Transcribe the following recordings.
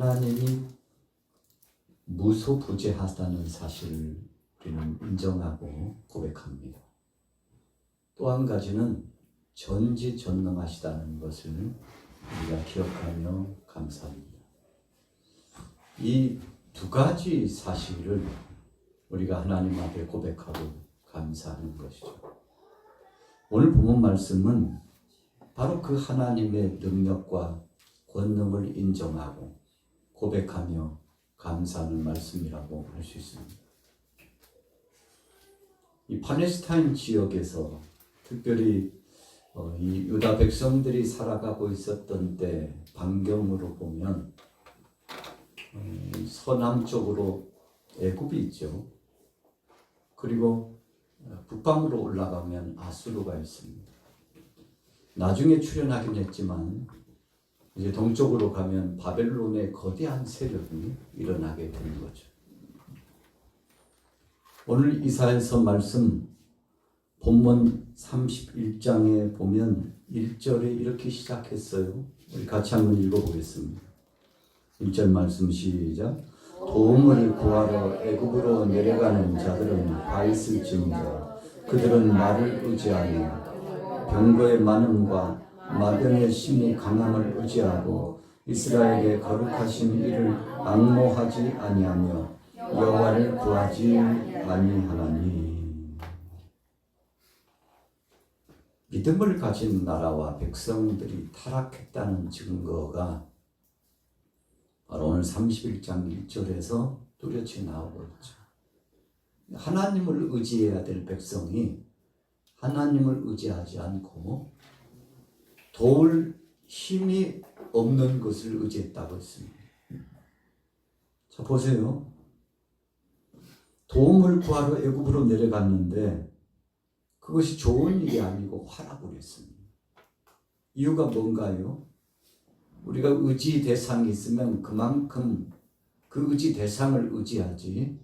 하나님이 무소부재하다는 사실을 우리는 인정하고 고백합니다. 또 한 가지는 전지전능하시다는 것을 우리가 기억하며 감사합니다. 이 두 가지 사실을 우리가 하나님 앞에 고백하고 감사하는 것이죠. 오늘 본문 말씀은 바로 그 하나님의 능력과 권능을 인정하고 고백하며 감사하는 말씀이라고 할 수 있습니다. 이 팔레스타인 지역에서 특별히 이 유다 백성들이 살아가고 있었던 때 반경으로 보면 서남쪽으로 애굽이 있죠. 그리고 북방으로 올라가면 아수르가 있습니다. 나중에 출현하긴 했지만 이제 동쪽으로 가면 바벨론의 거대한 세력이 일어나게 되는 거죠. 오늘 이사야서 말씀 본문 31장에 보면 1절에 이렇게 시작했어요. 우리 같이 한번 읽어보겠습니다. 1절 말씀 시작. 도움을 구하러 애굽으로 내려가는 자들은 다 있을지니라. 그들은 나를 의지하며 병거의 많음과 마병의 심히 강함을 의지하고 이스라엘의 거룩하신 이를 앙모하지 아니하며 여호와를 구하지 아니하나니. 믿음을 가진 나라와 백성들이 타락했다는 증거가 바로 오늘 31장 1절에서 뚜렷이 나오고 있죠. 하나님을 의지해야 될 백성이 하나님을 의지하지 않고 도울 힘이 없는 것을 의지했다고 했습니다. 자, 보세요. 도움을 구하러 애굽으로 내려갔는데 그것이 좋은 일이 아니고 화락을 했습니다. 이유가 뭔가요? 우리가 의지 대상이 있으면 그만큼 그 의지 대상을 의지하지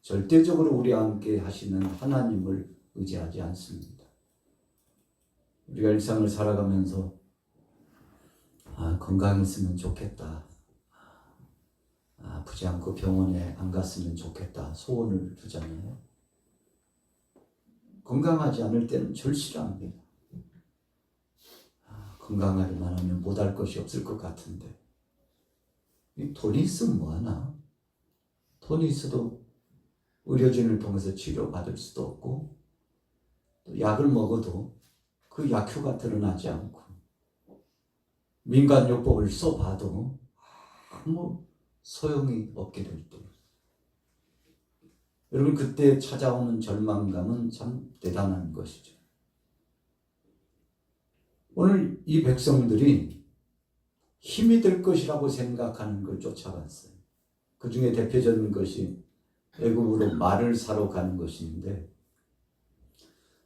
절대적으로 우리와 함께 하시는 하나님을 의지하지 않습니다. 우리가 일상을 살아가면서 건강했으면 좋겠다. 아프지 않고 병원에 안 갔으면 좋겠다. 소원을 두잖아요. 건강하지 않을 때는 절실합니다. 건강하기만 하면 못할 것이 없을 것 같은데 돈이 있으면 뭐하나? 돈이 있어도 의료진을 통해서 치료받을 수도 없고 또 약을 먹어도 그 약효가 드러나지 않고 민간요법을 써봐도 아무 소용이 없게 될 때, 여러분 그때 찾아오는 절망감은 참 대단한 것이죠. 오늘 이 백성들이 힘이 될 것이라고 생각하는 걸 쫓아갔어요. 그 중에 대표적인 것이 애굽으로 말을 사러 가는 것인데,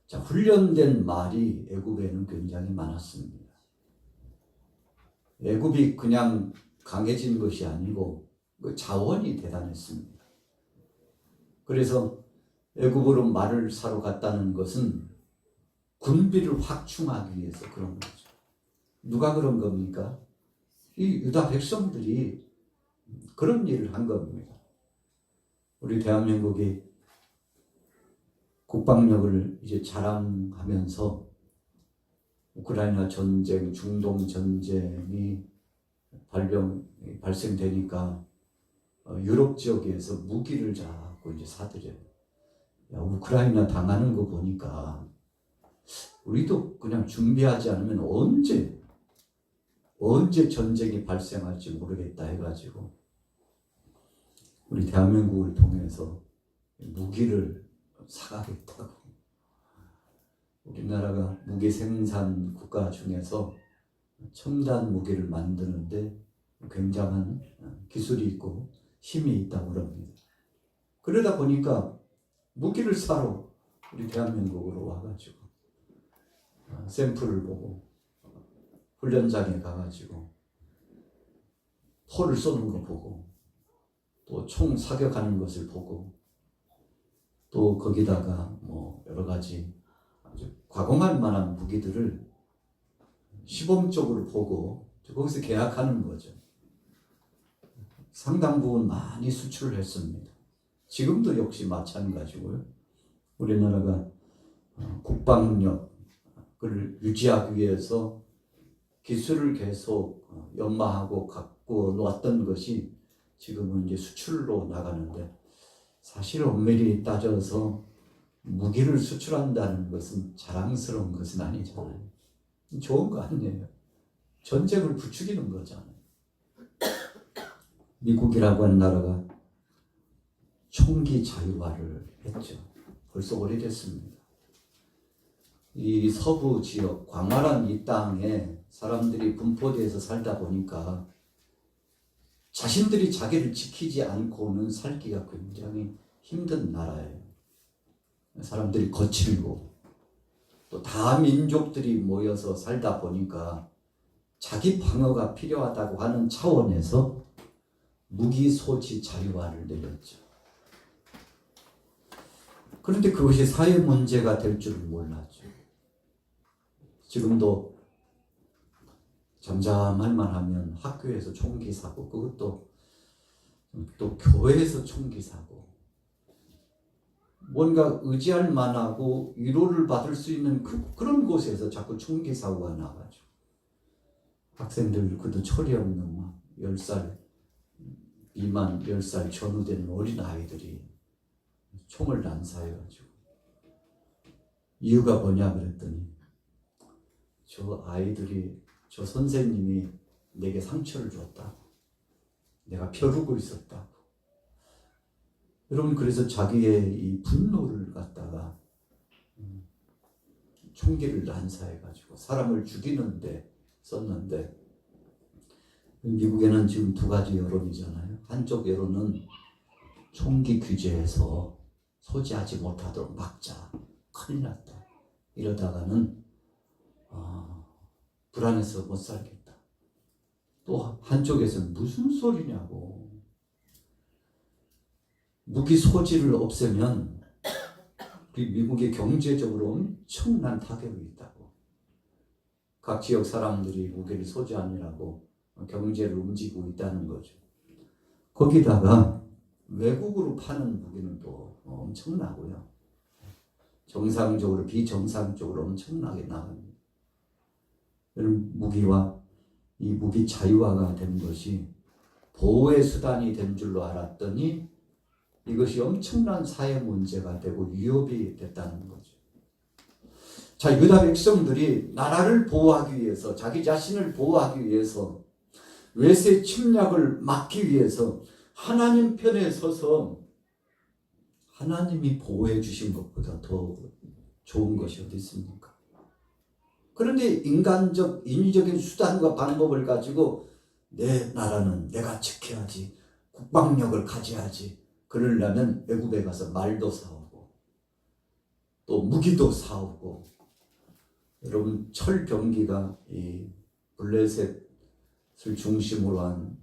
자, 훈련된 말이 애굽에는 굉장히 많았습니다. 애굽이 그냥 강해진 것이 아니고 그 자원이 대단했습니다. 그래서 애굽으로 말을 사러 갔다는 것은 군비를 확충하기 위해서 그런 거죠. 누가 그런 겁니까? 이 유다 백성들이 그런 일을 한 겁니다. 우리 대한민국이 국방력을 이제 자랑하면서 우크라이나 전쟁, 중동 전쟁이 발생되니까 유럽 지역에서 무기를 자꾸 이제 사들여요. 야, 우크라이나 당하는 거 보니까 우리도 그냥 준비하지 않으면 언제 전쟁이 발생할지 모르겠다 해가지고 우리 대한민국을 통해서 무기를 사가겠다고. 우리나라가 무기 생산 국가 중에서 첨단 무기를 만드는데 굉장한 기술이 있고 힘이 있다고 합니다. 그러다 보니까 무기를 사러 우리 대한민국으로 와가지고 샘플을 보고 훈련장에 가가지고 포를 쏘는 거 보고 또 총 사격하는 것을 보고 또 거기다가 뭐 여러 가지 아주 과감할 만한 무기들을 시범적으로 보고 거기서 계약하는 거죠. 상당 부분 많이 수출을 했습니다. 지금도 역시 마찬가지고요. 우리나라가 국방력을 유지하기 위해서 기술을 계속 연마하고 갖고 놓았던 것이 지금은 이제 수출로 나가는데, 사실 엄밀히 따져서 무기를 수출한다는 것은 자랑스러운 것은 아니잖아요. 좋은 거 아니에요. 전쟁을 부추기는 거잖아요. 미국이라고 하는 나라가 총기 자유화를 했죠. 벌써 오래됐습니다. 이 서부 지역 광활한 이 땅에 사람들이 분포돼서 살다 보니까 자신들이 자기를 지키지 않고는 살기가 굉장히 힘든 나라예요. 사람들이 거칠고 또 다민족들이 모여서 살다 보니까 자기 방어가 필요하다고 하는 차원에서 무기 소지 자유화를 내렸죠. 그런데 그것이 사회 문제가 될 줄은 몰랐죠. 지금도 잠잠할만 하면 학교에서 총기 사고, 그것도 또 교회에서 총기 사고, 뭔가 의지할 만하고 위로를 받을 수 있는 그런 곳에서 자꾸 총기 사고가 나가지고 학생들, 그도 철이 없는 막 10살 미만 10살 전후되는 어린 아이들이 총을 난사해가지고, 이유가 뭐냐 그랬더니 저 아이들이, 저 선생님이 내게 상처를 줬다고, 내가 벼르고 있었다고. 여러분, 그래서 자기의 이 분노를 갖다가 총기를 난사해가지고 사람을 죽이는데 썼는데, 미국에는 지금 두 가지 여론이잖아요. 한쪽 여론은 총기 규제해서 소지하지 못하도록 막자, 큰일 났다, 이러다가는 불안해서 못 살겠다. 또 한쪽에서는 무슨 소리냐고, 무기 소지를 없애면 미국의 경제적으로 엄청난 타격이 있다고, 각 지역 사람들이 무기를 소지하느라고 경제를 움직이고 있다는 거죠. 거기다가 외국으로 파는 무기는 또 엄청나고요. 정상적으로 비정상적으로 엄청나게 나갑니다. 이런 무기와 이 무기 자유화가 된 것이 보호의 수단이 된 줄로 알았더니 이것이 엄청난 사회 문제가 되고 위협이 됐다는 거죠. 자, 유다 백성들이 나라를 보호하기 위해서, 자기 자신을 보호하기 위해서, 외세 침략을 막기 위해서 하나님 편에 서서 하나님이 보호해 주신 것보다 더 좋은 것이 어디 있습니까? 그런데 인간적, 인위적인 수단과 방법을 가지고 내 나라는 내가 지켜야지, 국방력을 가져야지, 그러려면 애굽에 가서 말도 사오고 또 무기도 사오고, 여러분 철병기가 이 블레셋을 중심으로 한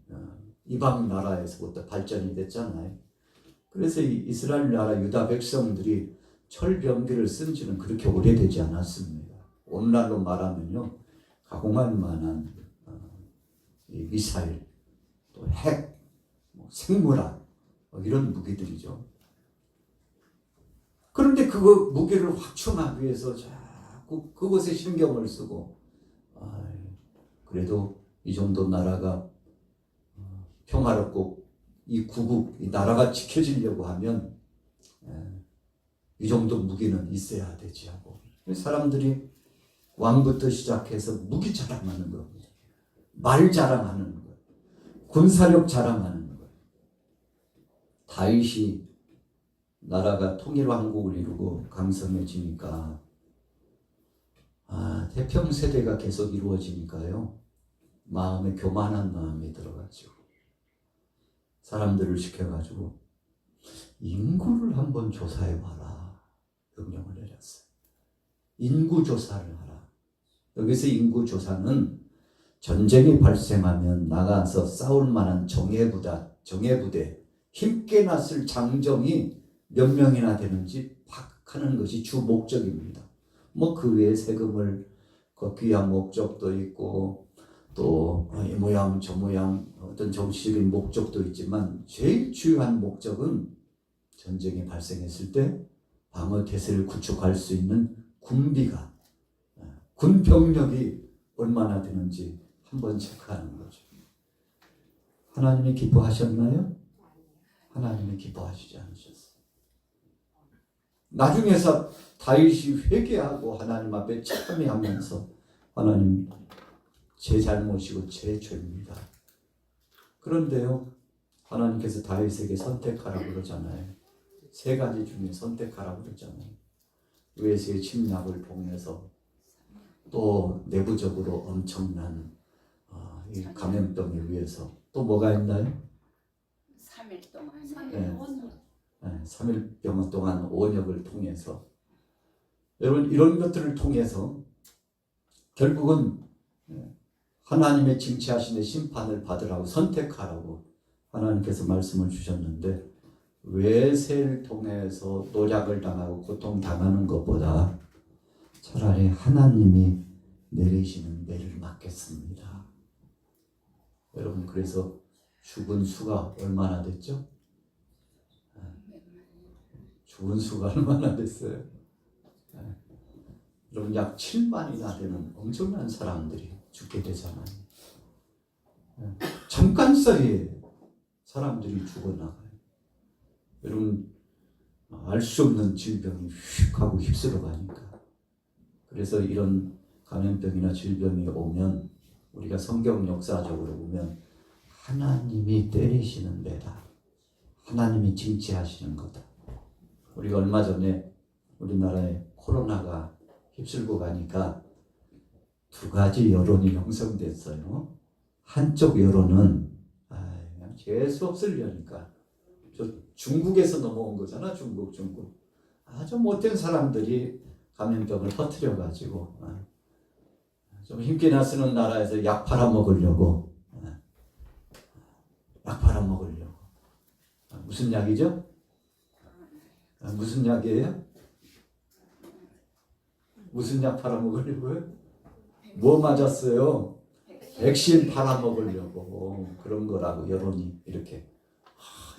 이방 나라에서부터 발전이 됐잖아요. 그래서 이 이스라엘 나라 유다 백성들이 철병기를 쓴 지는 그렇게 오래되지 않았습니다. 오늘날로 말하면요, 가공할 만한 이 미사일, 또 핵, 생물학, 이런 무기들이죠. 그런데 그거 무기를 확충하기 위해서 자꾸 그것에 신경을 쓰고, 그래도 이 정도 나라가 평화롭고 이 구국, 이 나라가 지켜지려고 하면 이 정도 무기는 있어야 되지 하고, 사람들이 왕부터 시작해서 무기 자랑하는 겁니다. 말 자랑하는 것, 군사력 자랑하는 것. 다윗이 나라가 통일왕국을 이루고 강성해지니까, 태평세대가 계속 이루어지니까요, 마음에 교만한 마음이 들어가지고 사람들을 시켜가지고 인구를 한번 조사해봐라, 명령을 내렸어요. 인구 조사를 하라. 여기서 인구 조사는 전쟁이 발생하면 나가서 싸울 만한 정예부대, 힘께 났을 장정이 몇 명이나 되는지 파악하는 것이 주 목적입니다. 그 외에 세금을 걷기 위한 목적도 있고, 또 이 모양 저 모양 어떤 정치적인 목적도 있지만 제일 중요한 목적은 전쟁이 발생했을 때 방어 태세를 구축할 수 있는 군비가 군 병력이 얼마나 되는지 한번 체크하는 거죠. 하나님이 기뻐하셨나요? 하나님이 기뻐하시지 않으셨어요. 나중에서 다윗이 회개하고 하나님 앞에 참회하면서 하나님 제 잘못이고 제 죄입니다. 그런데요, 하나님께서 다윗에게 선택하라고 그러잖아요. 세 가지 중에 선택하라고 그러잖아요. 외세의 침략을 통해서 또 내부적으로 엄청난 이 감염병에 의해서 또 뭐가 있나요? 3일 동안. 3일 동안 원역을 통해서 여러분 이런 것들을 통해서 결국은 하나님의 징치하시는 심판을 받으라고 선택하라고 하나님께서 말씀을 주셨는데 외세를 통해서 노략을 당하고 고통당하는 것보다 차라리 하나님이 내리시는 매를 맞겠습니다. 여러분 그래서 죽은 수가 얼마나 됐죠? 죽은 수가 얼마나 됐어요? 여러분 약 7만이나 되는 엄청난 사람들이 죽게 되잖아요. 잠깐 사이에 사람들이 죽어나가요. 여러분 알 수 없는 질병이 휙 하고 휩쓸어 가니까. 그래서 이런 감염병이나 질병이 오면 우리가 성경 역사적으로 보면 하나님이 때리시는 데다. 하나님이 징치하시는 거다. 우리가 얼마 전에 우리나라에 코로나가 휩쓸고 가니까 두 가지 여론이 형성됐어요. 한쪽 여론은 그냥 재수 없으려니까 저 중국에서 넘어온 거잖아. 중국 아주 못된 사람들이 감염병을 퍼뜨려가지고 좀 힘기나 쓰는 나라에서 약 팔아먹으려고 무슨 약이죠? 무슨 약이에요? 무슨 약 팔아먹으려고요? 뭐 맞았어요? 백신 팔아먹으려고 그런 거라고 여론이 이렇게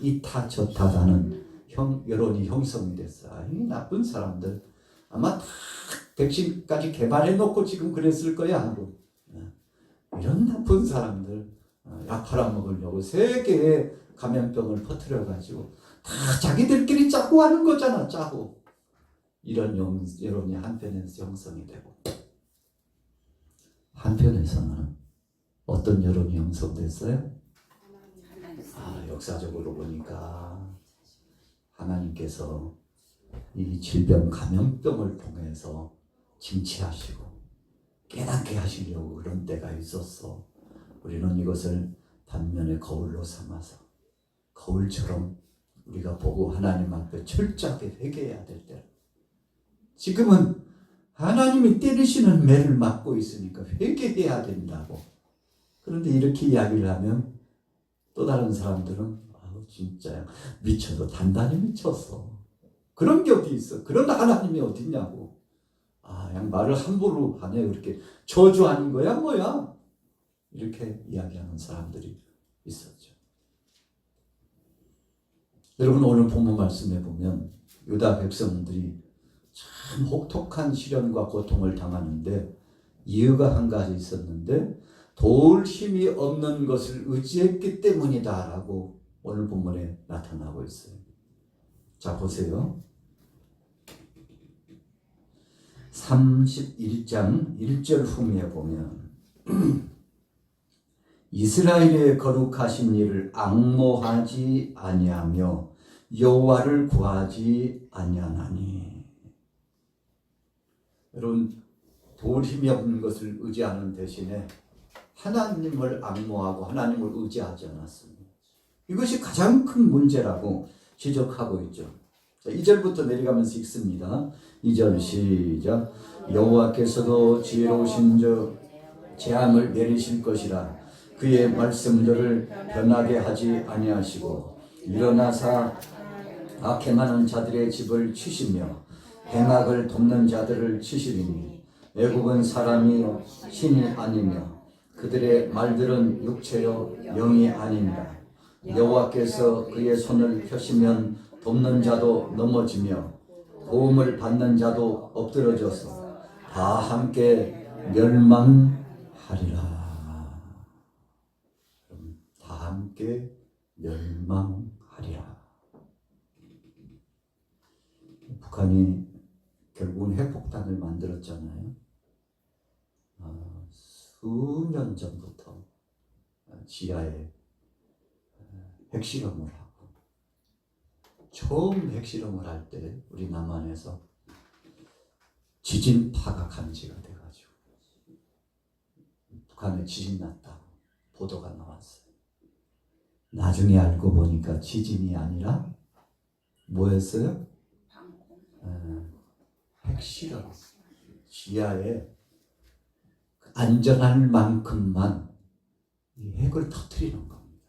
이타 저타다는 여론이 형성이 됐어. 이 나쁜 사람들 아마 다 백신까지 개발해놓고 지금 그랬을 거야 하고 이런 나쁜 사람들 약 팔아먹으려고 세계에 감염병을 퍼뜨려가지고 다 자기들끼리 짜고 하는 거잖아. 짜고 이런 여론이 한편에서 형성이 되고 한편에서는 어떤 여론이 형성됐어요? 역사적으로 보니까 하나님께서 이 질병 감염병을 통해서 징치하시고 깨닫게 하시려고 그런 때가 있었어. 우리는 이것을 반면에 거울로 삼아서 거울처럼 우리가 보고 하나님 앞에 철저하게 회개해야 될 때. 지금은 하나님이 때리시는 매를 맞고 있으니까 회개해야 된다고. 그런데 이렇게 이야기를 하면 또 다른 사람들은 진짜 미쳐도 단단히 미쳤어. 그런 게 어디 있어. 그런 하나님이 어디 있냐고. 그냥 말을 함부로 하네. 그렇게 저주하는 거야 뭐야. 이렇게 이야기하는 사람들이 있었죠. 여러분 오늘 본문 말씀에 보면 유다 백성들이 참 혹독한 시련과 고통을 당하는데 이유가 한 가지 있었는데 도울 힘이 없는 것을 의지했기 때문이다 라고 오늘 본문에 나타나고 있어요. 자 보세요. 31장 1절 후미에 보면 이스라엘의 거룩하신 이를 앙모하지 아니하며 여호와를 구하지 아니하나니. 여러분 도울 힘이 없는 것을 의지하는 대신에 하나님을 앙모하고 하나님을 의지하지 않았습니다. 이것이 가장 큰 문제라고 지적하고 있죠. 자, 2절부터 내려가면서 읽습니다. 2절 시작. 여호와께서도 지혜로우신 즉 재앙을 내리실 것이라 그의 말씀들을 변하게 하지 아니하시고 일어나사 악행하는 자들의 집을 치시며 행악을 돕는 자들을 치시리니 애국은 사람이 신이 아니며 그들의 말들은 육체요 영이 아닙니다. 여호와께서 그의 손을 펴시면 돕는 자도 넘어지며 도움을 받는 자도 엎드러져서 다 함께 멸망하리라. 다 함께 멸망하리라. 북한이 결국은 핵폭탄을 만들었잖아요. 수년 전부터 지하에 핵실험을 하고, 처음 핵실험을 할 때 우리 남한에서 지진파가 감지가 돼가지고 북한에 지진 났다고 보도가 나왔어요. 나중에 알고 보니까 지진이 아니라 뭐였어요? 핵실험. 지하에 안전할 만큼만 이 핵을 터뜨리는 겁니다.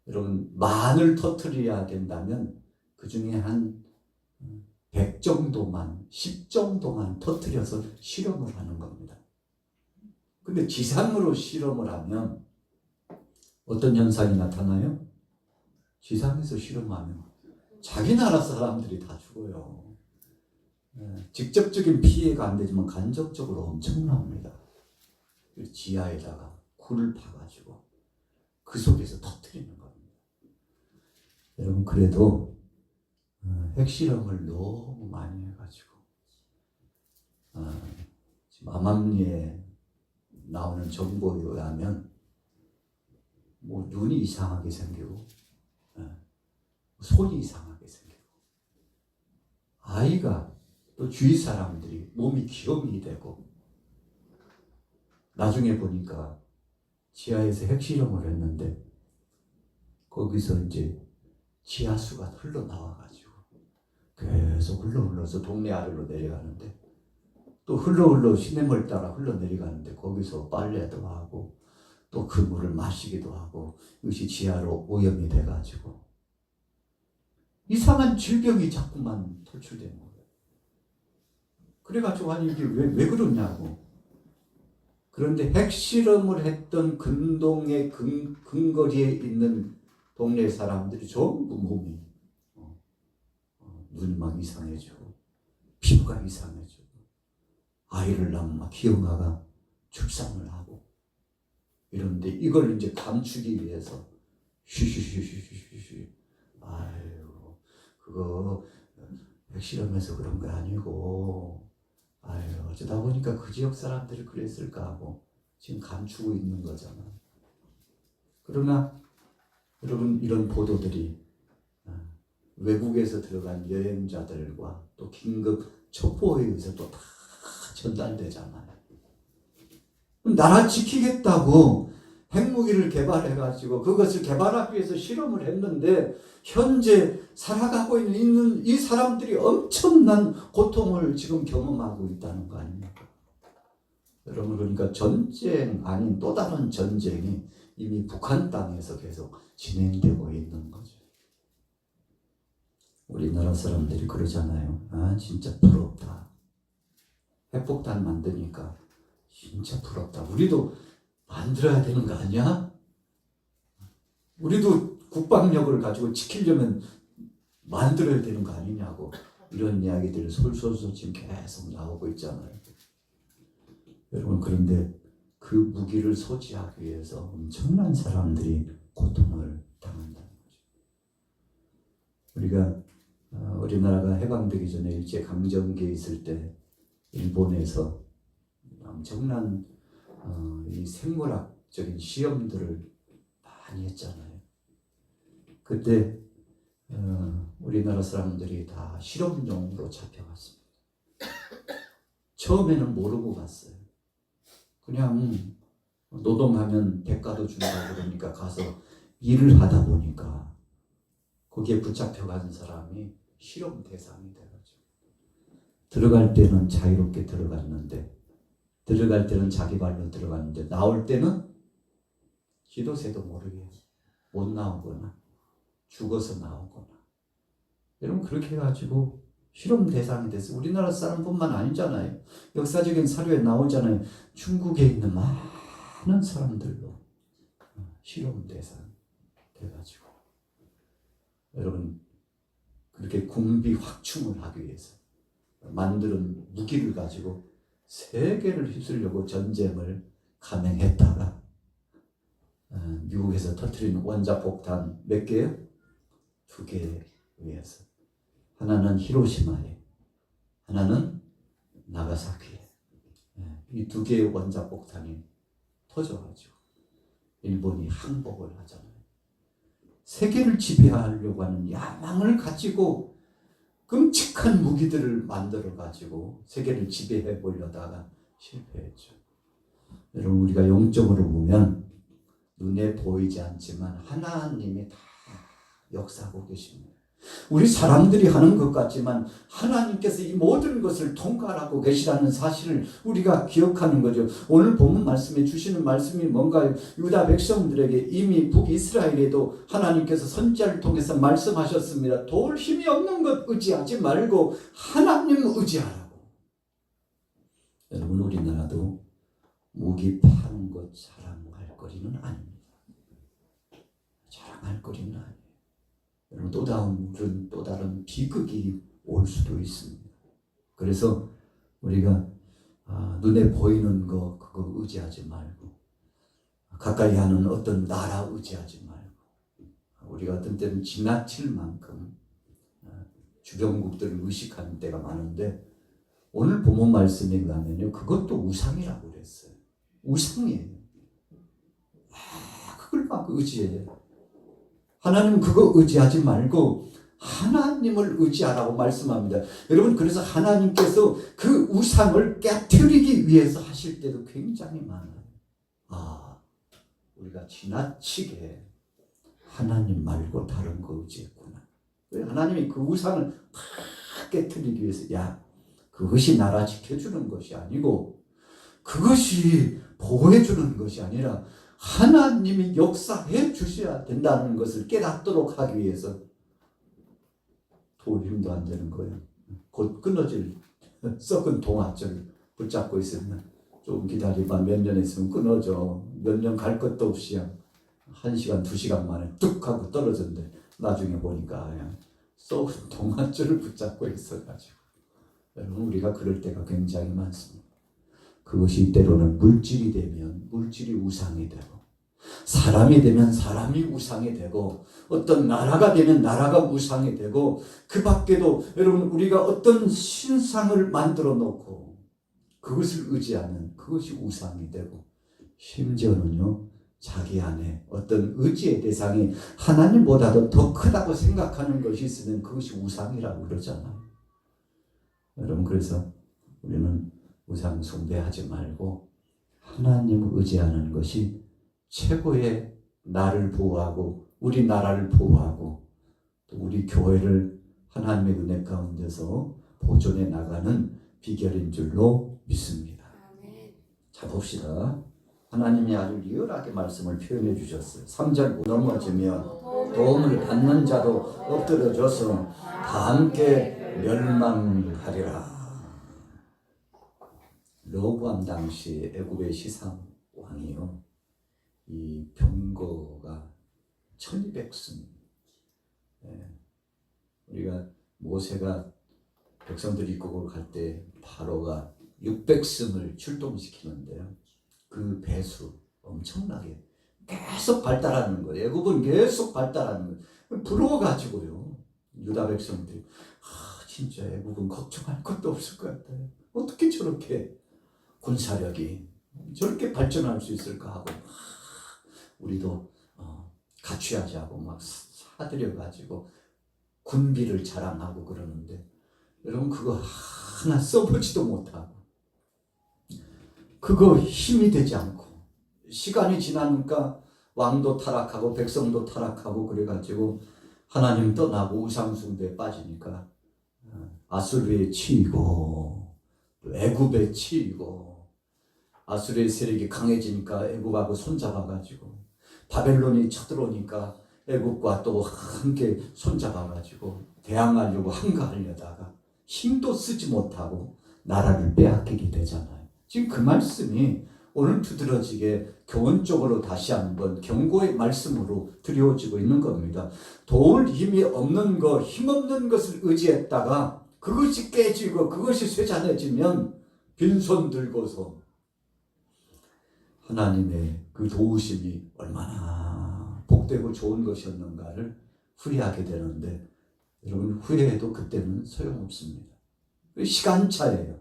여러분, 만을 터뜨려야 된다면 그 중에 한 100 정도만, 10 정도만 터뜨려서 실험을 하는 겁니다. 근데 지상으로 실험을 하면 어떤 현상이 나타나요? 지상에서 실험하면 자기 나라 사람들이 다 죽어요. 직접적인 피해가 안 되지만 간접적으로 엄청납니다. 지하에다가 굴을 파가지고 그 속에서 터뜨리는 겁니다. 여러분, 그래도 핵실험을 너무 많이 해가지고 지금 암암리에 나오는 정보에 의하면 뭐 눈이 이상하게 생기고 손이 이상하게 생기고 아이가 또 주위 사람들이 몸이 기형이 되고, 나중에 보니까 지하에서 핵실험을 했는데 거기서 이제 지하수가 흘러나와가지고 계속 흘러서 동네 아래로 내려가는데, 또 흘러 시냇물 따라 흘러내려가는데 거기서 빨래도 하고 또 그 물을 마시기도 하고, 이것이 지하로 오염이 돼가지고 이상한 질병이 자꾸만 돌출되는 거예요. 그래가지고 아니 이게 왜 그러냐고. 그런데 핵실험을 했던 근동의 근거리에 있는 동네 사람들이 전부 몸이 눈이 막 이상해지고 피부가 이상해지고, 아이를 낳으면 막 기형아가 출산을 하고 이런데, 이걸 이제 감추기 위해서 쉬쉬쉬쉬쉬쉬, 아유 그거 핵실험해서 그런 거 아니고, 아유 어쩌다 보니까 그 지역 사람들이 그랬을까 하고 지금 감추고 있는 거잖아. 그러나 여러분, 이런 보도들이 외국에서 들어간 여행자들과 또 긴급 첩보에 의해서 또 다 전달되잖아요. 나라 지키겠다고 핵무기를 개발해가지고 그것을 개발하기 위해서 실험을 했는데, 현재 살아가고 있는 이 사람들이 엄청난 고통을 지금 경험하고 있다는 거 아닙니까? 여러분, 그러니까 전쟁 아닌 또 다른 전쟁이 이미 북한 땅에서 계속 진행되고 있는 거죠. 우리나라 사람들이 그러잖아요. 아 진짜 부럽다. 핵폭탄 만드니까 진짜 부럽다. 우리도 만들어야 되는 거 아니야? 우리도 국방력을 가지고 지키려면 만들어야 되는 거 아니냐고, 이런 이야기들이 솔솔솔 지금 계속 나오고 있잖아요. 여러분, 그런데 그 무기를 소지하기 위해서 엄청난 사람들이 고통을 당한다는 거죠. 우리가 우리나라가 해방되기 전에 일제강점기에 있을 때 일본에서 엄청난 이 생물학적인 시험들을 많이 했잖아요. 그때 우리나라 사람들이 다 실험용으로 잡혀갔습니다. 처음에는 모르고 갔어요. 그냥 노동하면 대가도 준다고 그러니까 가서 일을 하다 보니까 거기에 붙잡혀간 사람이 실험 대상이 돼가지고, 들어갈 때는 자유롭게 들어갔는데, 들어갈 때는 자기 발로 들어갔는데, 나올 때는 기도새도 모르게 못 나오거나 죽어서 나오거나, 여러분 그렇게 해가지고 실험 대상이 돼서 우리나라 사람뿐만 아니잖아요. 역사적인 사료에 나오잖아요. 중국에 있는 많은 사람들로 실험 대상 돼가지고 여러분 그렇게 군비 확충을 하기 위해서 만드는 무기를 가지고 세계를 휩쓸려고 전쟁을 감행했다가 미국에서 터뜨린 원자폭탄 몇 개요? 2개에 의해서 하나는 히로시마에 하나는 나가사키에 이 2개의 원자폭탄이 터져가지고 일본이 항복을 하잖아요. 세계를 지배하려고 하는 야망을 가지고 끔찍한 무기들을 만들어가지고 세계를 지배해 보려다가 실패했죠. 여러분 우리가 영적으로 보면 눈에 보이지 않지만 하나님이 다 역사하고 계십니다. 우리 사람들이 하는 것 같지만 하나님께서 이 모든 것을 통과하고 계시라는 사실을 우리가 기억하는 거죠. 오늘 본문 말씀에 주시는 말씀이 뭔가요? 유다 백성들에게 이미 북이스라엘에도 하나님께서 선지자를 통해서 말씀하셨습니다. 도울 힘이 없는 것 의지하지 말고 하나님 의지하라고. 여러분 우리나라도 무기 파는 것 자랑할 거리는 아닙니다. 자랑할 거리는 아니에요. 여러분 또 다른 비극이 올 수도 있습니다. 그래서 우리가 눈에 보이는 거 그거 의지하지 말고 가까이 하는 어떤 나라 의지하지 말고 우리가 어떤 때는 지나칠 만큼 주변국들을 의식하는 때가 많은데 오늘 본문 말씀에 의하면요 그것도 우상이라고 그랬어요. 우상이에요. 그걸 막 의지해요. 하나님 그거 의지하지 말고 하나님을 의지하라고 말씀합니다. 여러분 그래서 하나님께서 그 우상을 깨트리기 위해서 하실 때도 굉장히 많아요. 우리가 지나치게 하나님 말고 다른 거 의지했구나. 하나님이 그 우상을 팍 깨트리기 위해서 그것이 나라 지켜주는 것이 아니고 그것이 보호해주는 것이 아니라 하나님이 역사해 주셔야 된다는 것을 깨닫도록 하기 위해서 도울 힘도 안 되는 거예요. 곧 끊어질 썩은 동화줄 붙잡고 있으면 좀 기다리면 몇 년 있으면 끊어져. 몇 년 갈 것도 없이 1시간 2시간 만에 뚝 하고 떨어졌는데 나중에 보니까 그냥 썩은 동화줄을 붙잡고 있어가지고 여러분 우리가 그럴 때가 굉장히 많습니다. 그것이 때로는 물질이 되면 물질이 우상이 되고 사람이 되면 사람이 우상이 되고 어떤 나라가 되면 나라가 우상이 되고 그 밖에도 여러분 우리가 어떤 신상을 만들어 놓고 그것을 의지하는 그것이 우상이 되고 심지어는요 자기 안에 어떤 의지의 대상이 하나님보다도 더 크다고 생각하는 것이 있으면 그것이 우상이라고 그러잖아요. 여러분 그래서 우리는 우상 숭배하지 말고 하나님을 의지하는 것이 최고의 나를 보호하고 우리 나라를 보호하고 또 우리 교회를 하나님의 은혜 가운데서 보존해 나가는 비결인 줄로 믿습니다. 자 봅시다. 하나님이 아주 리얼하게 말씀을 표현해 주셨어요. 3절 넘어지면 도움을 받는 자도 엎드려져서 다 함께 멸망하리라. 러브암 당시 애굽의 시상 왕이요. 이 병거가 1200승. 우리가 모세가 백성들이 이끌고 갈 때 바로가 600승을 출동시키는데요. 그 배수 엄청나게 계속 발달하는 거예요. 애굽은 계속 발달하는 거예요. 부러워가지고요. 유다 백성들이 진짜 애굽은 걱정할 것도 없을 것 같아요. 어떻게 저렇게 군사력이 저렇게 발전할 수 있을까 하고 우리도 갖추야지 하고 막 사들여가지고 군비를 자랑하고 그러는데 여러분 그거 하나 써보지도 못하고 그거 힘이 되지 않고 시간이 지나니까 왕도 타락하고 백성도 타락하고 그래가지고 하나님 떠나고 우상숭배에 빠지니까 아수르에 치이고 또 애굽에 치이고 아수르의 세력이 강해지니까 애굽하고 손잡아가지고 바벨론이 쳐들어오니까 애굽과 또 함께 손잡아가지고 대항하려고 한가하려다가 힘도 쓰지 못하고 나라를 빼앗기게 되잖아요. 지금 그 말씀이 오늘 두드러지게 교훈적으로 다시 한번 경고의 말씀으로 드려지고 있는 겁니다. 도울 힘이 없는 것, 힘없는 것을 의지했다가 그것이 깨지고 그것이 쇠잔해지면 빈손 들고서 하나님의 그 도우심이 얼마나 복되고 좋은 것이었는가를 후회하게 되는데, 여러분 후회해도 그때는 소용없습니다. 시간차예요.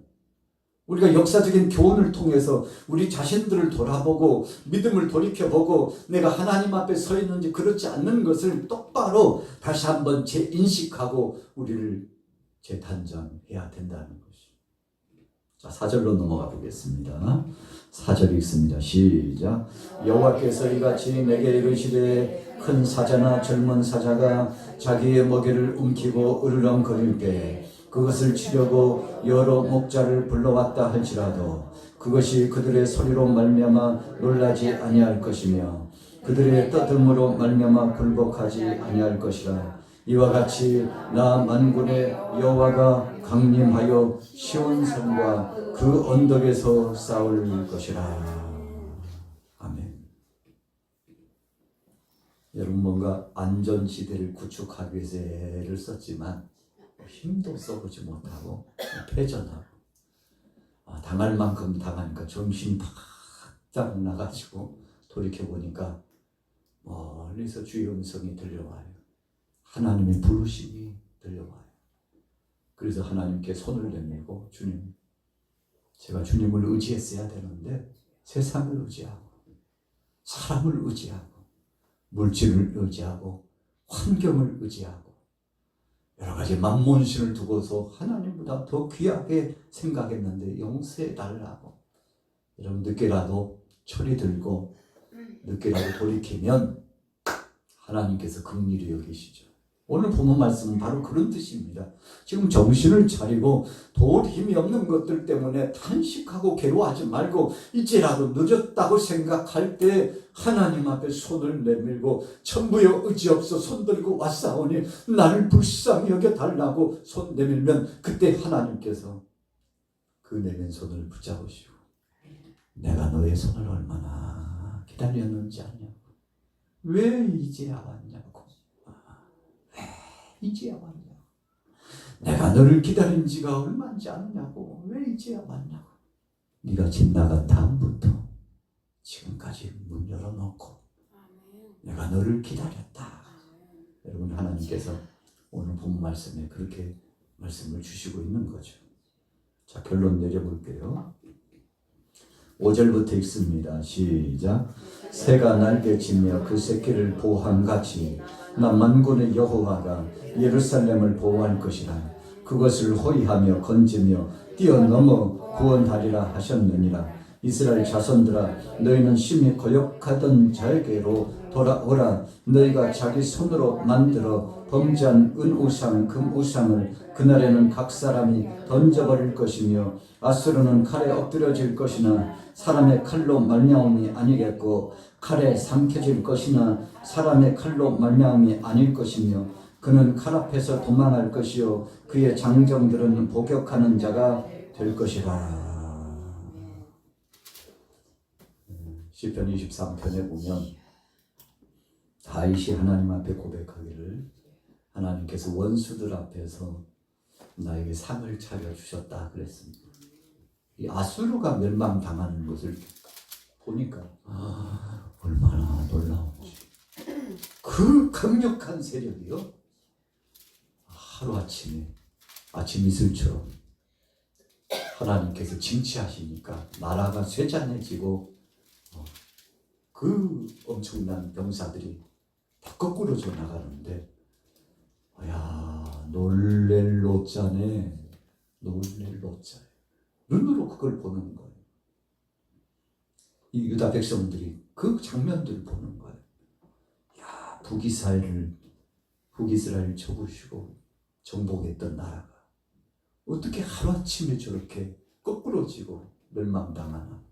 우리가 역사적인 교훈을 통해서 우리 자신들을 돌아보고 믿음을 돌이켜보고 내가 하나님 앞에 서 있는지 그렇지 않는 것을 똑바로 다시 한번 재인식하고 우리를 재탄생해야 된다는 것이. 자, 4절로 넘어가 보겠습니다. 4절 읽습니다. 시작. 여호와께서 이같이 내게 이르시되 큰 사자나 젊은 사자가 자기의 먹이를 움키고 으르렁거릴 때 그것을 치려고 여러 목자를 불러왔다 할지라도 그것이 그들의 소리로 말미암아 놀라지 아니할 것이며 그들의 떠들므로 말미암아 굴복하지 아니할 것이라. 이와 같이 나 만군의 여호와가 강림하여 시온산과 그 언덕에서 싸울 것이라. 아멘. 여러분 뭔가 안전지대를 구축하기 위해서 애를 썼지만 힘도 써보지 못하고 패전하고 당할 만큼 당하니까 정신이 바짝 나가지고 돌이켜보니까 멀리서 주의 음성이 들려와요. 하나님의 부르심이 들려와요. 그래서 하나님께 손을 내밀고 주님, 제가 주님을 의지했어야 되는데 세상을 의지하고 사람을 의지하고 물질을 의지하고 환경을 의지하고 여러 가지 만몬신을 두고서 하나님보다 더 귀하게 생각했는데 용서해달라고. 여러분 늦게라도 철이 들고 늦게라도 돌이키면 하나님께서 긍휼히 여기시죠. 오늘 본문 말씀은 바로 그런 뜻입니다. 지금 정신을 차리고 도울 힘이 없는 것들 때문에 탄식하고 괴로워하지 말고 이제라도 늦었다고 생각할 때 하나님 앞에 손을 내밀고 천부여 의지없어 손 들고 왔사오니 나를 불쌍히 여겨달라고 손 내밀면 그때 하나님께서 그 내민 손을 붙잡으시고 내가 너의 손을 얼마나 기다렸는지 아냐고. 왜 이제야 왔냐고. 이제야 왔냐고. 내가 너를 기다린 지가 얼마인지 아느냐고. 왜 이제야 왔냐고. 네가 집 나간 다음부터 지금까지 문 열어놓고 내가 너를 기다렸다. 여러분 하나님께서 오늘 본 말씀에 그렇게 말씀을 주시고 있는 거죠. 자, 결론 내려볼게요. 5절부터 읽습니다. 시작. 새가 날개치며 그 새끼를 보호함같이 나 만군의 여호와가 예루살렘을 보호할 것이라. 그것을 호위하며 건지며 뛰어넘어 구원하리라 하셨느니라. 이스라엘 자손들아, 너희는 심히 거역하던 자에게로 돌아오라. 너희가 자기 손으로 만들어 범죄한 은우상 금우상을 그날에는 각 사람이 던져버릴 것이며 아수르는 칼에 엎드려질 것이나 사람의 칼로 말미암음이 아니겠고 칼에 삼켜질 것이나 사람의 칼로 말미암음이 아닐 것이며 그는 칼 앞에서 도망할 것이요 그의 장정들은 복역하는 자가 될 것이라. 시편 23편에 보면 다윗이 하나님 앞에 고백하기를 하나님께서 원수들 앞에서 나에게 상을 차려주셨다 그랬습니다. 이 아수르가 멸망당하는 것을 보니까 얼마나 놀라운지. 그 강력한 세력이요 하루아침에 아침 이슬처럼 하나님께서 징치하시니까 나라가 쇠잔해지고 그 엄청난 병사들이 다 거꾸로져 나가는데 놀랠 노자네. 놀랠 노자. 눈으로 그걸 보는 거예요. 이 유다 백성들이 그 장면들을 보는 거예요. 북이스라엘 쳐부시고 정복했던 나라가 어떻게 하루아침에 저렇게 거꾸로지고 멸망당하나.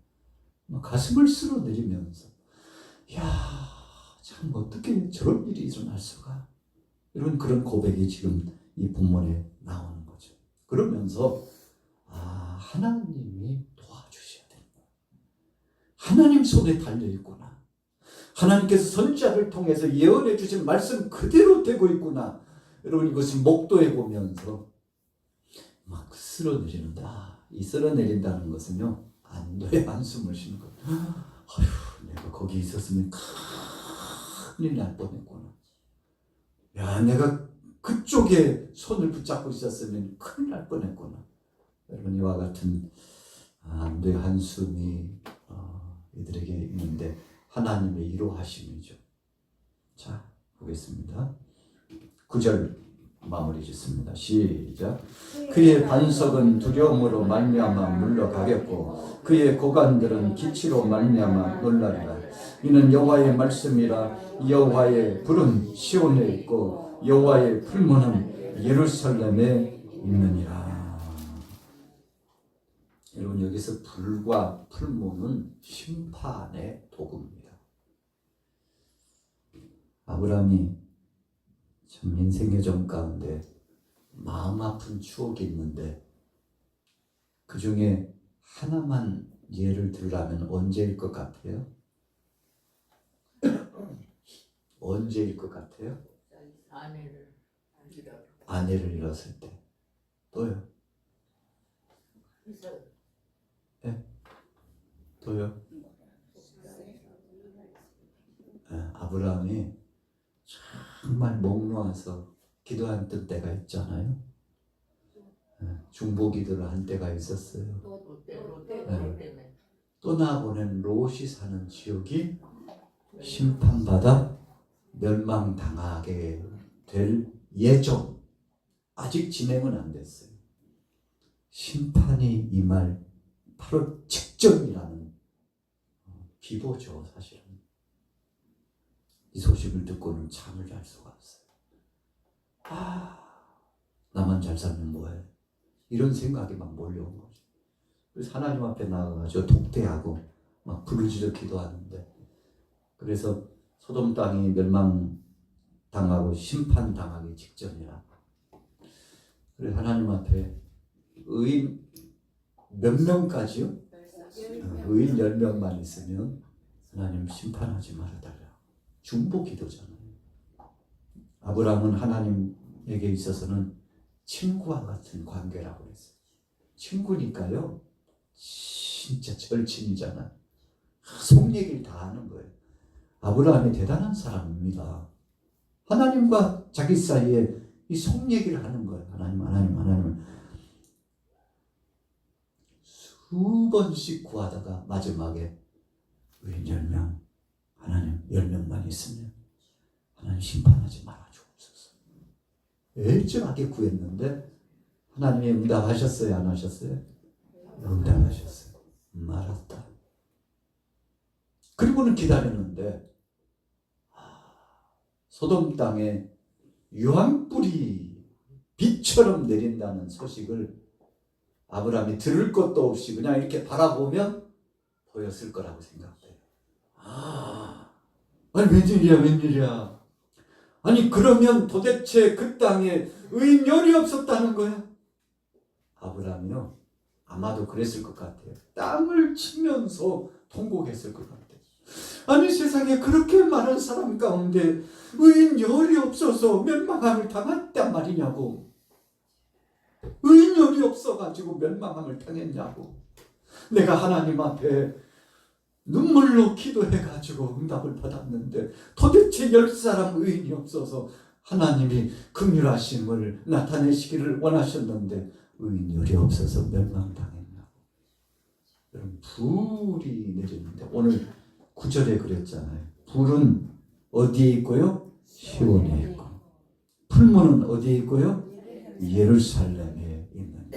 가슴을 쓸어내리면서 참 어떻게 저런 일이 일어날 수가. 이런 그런 고백이 지금 이 본문에 나오는 거죠. 그러면서 하나님이 도와주셔야 된다. 하나님 손에 달려 있구나. 하나님께서 선지자를 통해서 예언해 주신 말씀 그대로 되고 있구나. 여러분 이것을 목도해 보면서 막 쓸어내리는다. 이 쓸어내린다는 것은요, 안도의 한숨을 쉬는 것. 아휴, 내가 거기 있었으면 큰일 날 뻔했구나. 야, 내가 그쪽에 손을 붙잡고 있었으면 큰일 날 뻔했구나. 여러분 이와 같은 안도의 한숨이 이들에게 있는데 하나님의 이로하심이죠. 자, 보겠습니다. 9절 마무리 짓습니다. 시작. 그의 반석은 두려움으로 말미암아 물러가겠고 그의 고관들은 기치로 말미암아 놀라리라. 이는 여호와의 말씀이라. 여호와의 불은 시온에 있고 여호와의 풀무는 예루살렘에 있느니라. 여러분 여기서 불과 풀무는 심판의 도구입니다. 아브라함이 참 인생의 점 가운데 마음 아픈 추억이 있는데 그 중에 하나만 예를 들라면 언제일 것 같아요? 언제일 것 같아요? 아내를 잃었을 때. 또요? 네? 또요? 아브라함이 정말 목 놓아서 기도했던 때가 있잖아요. 중보 기도를 한 때가 있었어요. 떠나보낸 롯이 사는 지역이 심판받아 멸망당하게 될 예정. 아직 진행은 안 됐어요. 심판이 임할 바로 직전이라는 비보죠, 사실은. 이 소식을 듣고는 잠을 잘 수가 없어요. 나만 잘 살면 뭐해? 이런 생각이 막 몰려온 거죠. 그래서 하나님 앞에 나가가지고 독대하고 막 부르짖어 기도하는데, 그래서 소돔 땅이 멸망당하고 심판당하기 직전이라. 그래서 하나님 앞에 의인 몇 명까지요? 의인 10명만 있으면 하나님 심판하지 말아달라. 중보 기도잖아요. 아브라함은 하나님에게 있어서는 친구와 같은 관계라고 그랬어요. 친구니까요, 진짜 절친이잖아. 속 얘기를 다 하는 거예요. 아브라함이 대단한 사람입니다. 하나님과 자기 사이에 이 속 얘기를 하는 거예요. 하나님. 수 번씩 구하다가 마지막에 의인 10명, 하나님 10명만 있으면 하나님 심판하지 말아 주옵소서. 애절하게 구했는데 하나님이 응답하셨어요? 안 하셨어요? 응답하셨어요. 말았다. 그리고는 기다렸는데 소돔 땅에 유황불이 비처럼 내린다는 소식을 아브라함이 들을 것도 없이 그냥 이렇게 바라보면 보였을 거라고 생각돼요. 아니 웬일이야. 아니 그러면 도대체 그 땅에 의인 열이 없었다는 거야? 아브라함이요, 아마도 그랬을 것 같아요. 땅을 치면서 통곡했을 것 같아요. 아니 세상에 그렇게 많은 사람 가운데 의인 열이 없어서 멸망함을 당했단 말이냐고. 의인 열이 없어가지고 멸망함을 당했냐고. 내가 하나님 앞에 눈물로 기도해가지고 응답을 받았는데 도대체 10사람 의인이 없어서 하나님이 긍휼하심을 나타내시기를 원하셨는데 의인 열이 없어서 멸망당했냐고. 여러분 불이 내리는데 오늘 9절에 그랬잖아요. 불은 어디에 있고요? 시온에 있고, 풀무는 어디에 있고요? 예루살렘에 있는.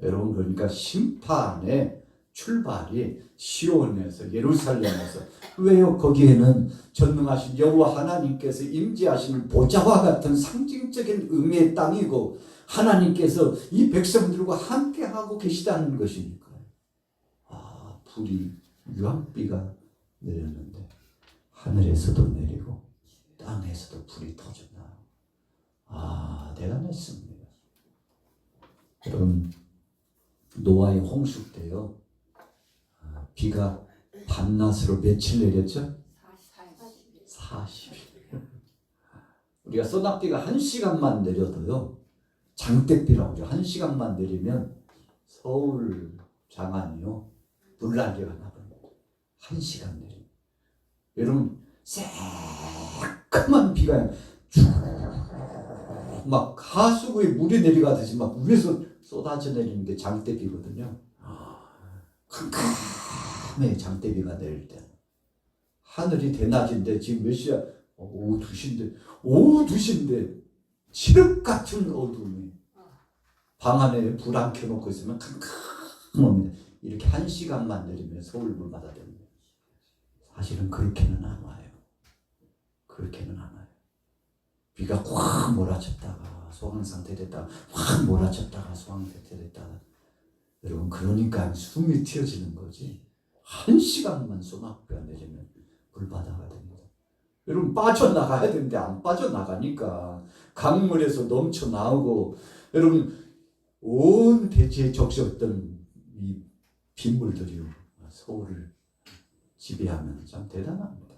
여러분 그러니까 심판의 출발이 시온에서, 예루살렘에서. 왜요? 거기에는 전능하신 여호와 하나님께서 임재하시는 보좌와 같은 상징적인 의미의 땅이고 하나님께서 이 백성들과 함께하고 계시다는 것이니까요. 불이, 유황비가 내렸는데 하늘에서도 내리고 땅에서도 불이 터졌나. 대단했습니다. 여러분 노아의 홍수 때요, 비가 밤낮으로 며칠 내렸죠? 40. 40일. 우리가 소낙비가 1시간만 내려도요, 장대비라고 그래요. 1시간만 내리면 서울 장안이요, 물난리가 나버립니다. 1시간 내리면. 여러분, 새까만 비가 막 하수구에 물이 내려가듯이 막 위에서 쏟아져 내리는 게 장대비거든요. 캄캄해. 장대비가 내릴 때 하늘이 대낮인데 지금 몇 시야? 오후 2시인데 오후 2시인데 칠흑 같은 어둠이 방 안에 불 안 켜놓고 있으면 캄캄합니다. 이렇게 1시간만 내리면 서울 물마다 됩니다. 사실은 그렇게는 안 와요. 그렇게는 안 와요. 비가 확 몰아쳤다가 소강 상태 됐다가 확 몰아쳤다가 소강 상태 됐다가 여러분, 그러니까 숨이 튀어지는 거지. 1시간만 소낙비가 내리면 물바다가 됩니다. 여러분, 빠져나가야 되는데 안 빠져나가니까 강물에서 넘쳐나오고, 여러분, 온 대지에 적셨던 이 빗물들이요, 서울을 지배하면 참 대단합니다.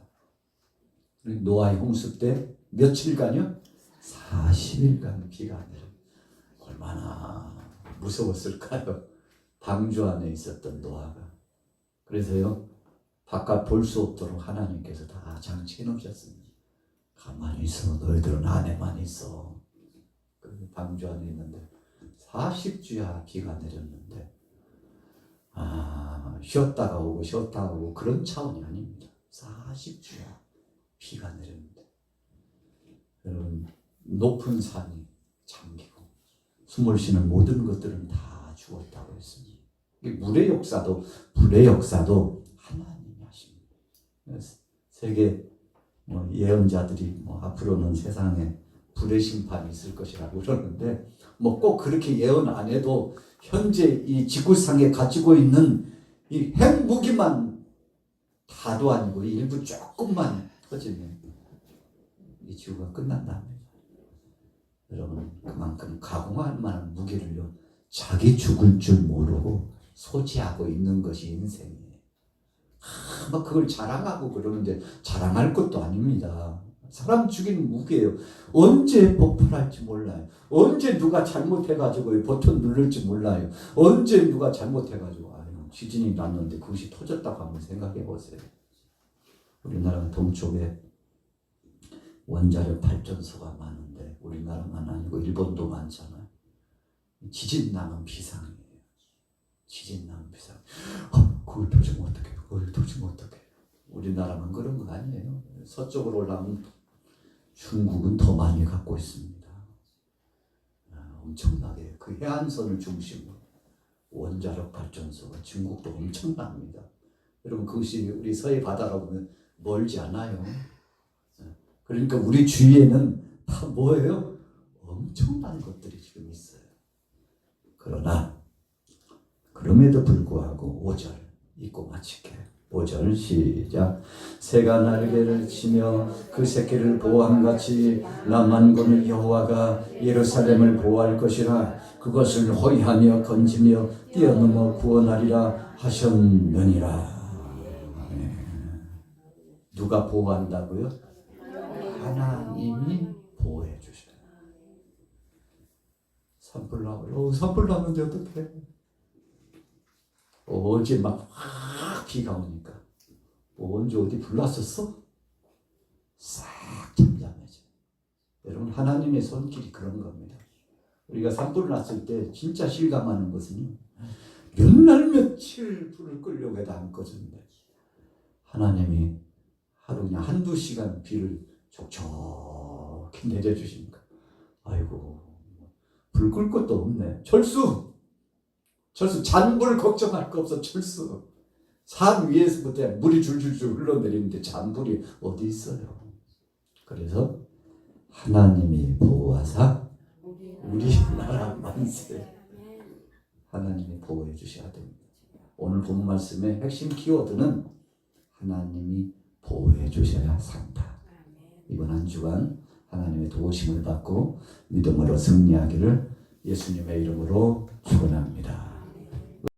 노아의 홍수 때 며칠간요? 40일간 비가 내려. 얼마나 무서웠을까요? 방주 안에 있었던 노아가. 그래서요, 바깥 볼 수 없도록 하나님께서 다 장치해 놓으셨습니다. 가만히 있어. 너희들은 안에만 있어. 그 방주 안에 있는데 40주야 비가 내렸는데, 쉬었다가 오고 쉬었다가 오고 그런 차원이 아닙니다. 40주야 비가 내렸는데, 여러분, 높은 산이 잠기고 숨을 쉬는 모든 것들은 다 죽었다고 했습니다. 물의 역사도 불의 역사도 하나님이 하십니다. 세계 예언자들이 앞으로는 세상에 불의 심판이 있을 것이라고 그러는데, 꼭 그렇게 예언 안 해도 현재 이 지구상에 가지고 있는 이 핵무기만 다도 아니고 일부 조금만 터지면 이 지구가 끝난답니다. 여러분, 그만큼 가공할 만한 무기를요, 자기 죽을 줄 모르고 소지하고 있는 것이 인생이에요. 막 그걸 자랑하고 그러는데 자랑할 것도 아닙니다. 사람 죽이는 무기예요. 언제 폭발할지 몰라요. 언제 누가 잘못해가지고 버튼 누를지 몰라요. 언제 누가 잘못해가지고 지진이 났는데 그것이 터졌다고 한번 생각해 보세요. 우리나라 동쪽에 원자력 발전소가 많은데 우리나라만 아니고 일본도 많잖아요. 지진 나면 비상이에요. 지진 나면 비상. 그걸 터지면 어떡해? 그걸 터지면 어떡해? 우리나라만 그런 거 아니에요. 서쪽으로 올라오면 중국은 더 많이 갖고 있습니다. 엄청나게 그 해안선을 중심으로 원자력 발전소가 중국도 엄청납니다. 여러분, 그것이 우리 서해 바다라고 보면 멀지 않아요. 그러니까 우리 주위에는 다 뭐예요? 엄청난 것들이 지금 있어요. 그러나 그럼에도 불구하고 5절 읽고 마칠게요. 5절 시작. 새가 날개를 치며 그 새끼를 보호함같이 나 만군의 여호와가 예루살렘을 보호할 것이라. 그것을 호위하며 건지며 뛰어넘어 구원하리라 하셨느니라. 누가 보호한다고요? 하나님이 보호해 주셔요. 산불 나고요. 산불 나는데 어떡해? 어제 막 비가 오니까 언제 어디 불났었어? 싹 잠잠해져. 여러분, 하나님의 손길이 그런 겁니다. 우리가 산불 났을 때 진짜 실감하는 것은요, 몇 날 며칠 불을 끌려고 해도 안 꺼지는데 하나님이 하루 그냥 한두 시간 비를 촉촉히 내려주시니까 아이고, 불 끌 것도 없네. 철수 잔불 걱정할 거 없어. 철수 산 위에서부터 물이 줄줄줄 흘러내리는데 잔불이 어디 있어요. 그래서 하나님이 보호하사 우리나라 만세. 하나님이 보호해 주셔야 됩니다. 오늘 본 말씀의 핵심 키워드는 하나님이 보호해 주셔야 산다. 이번 한 주간 하나님의 도우심을 받고 믿음으로 승리하기를 예수님의 이름으로 축원합니다.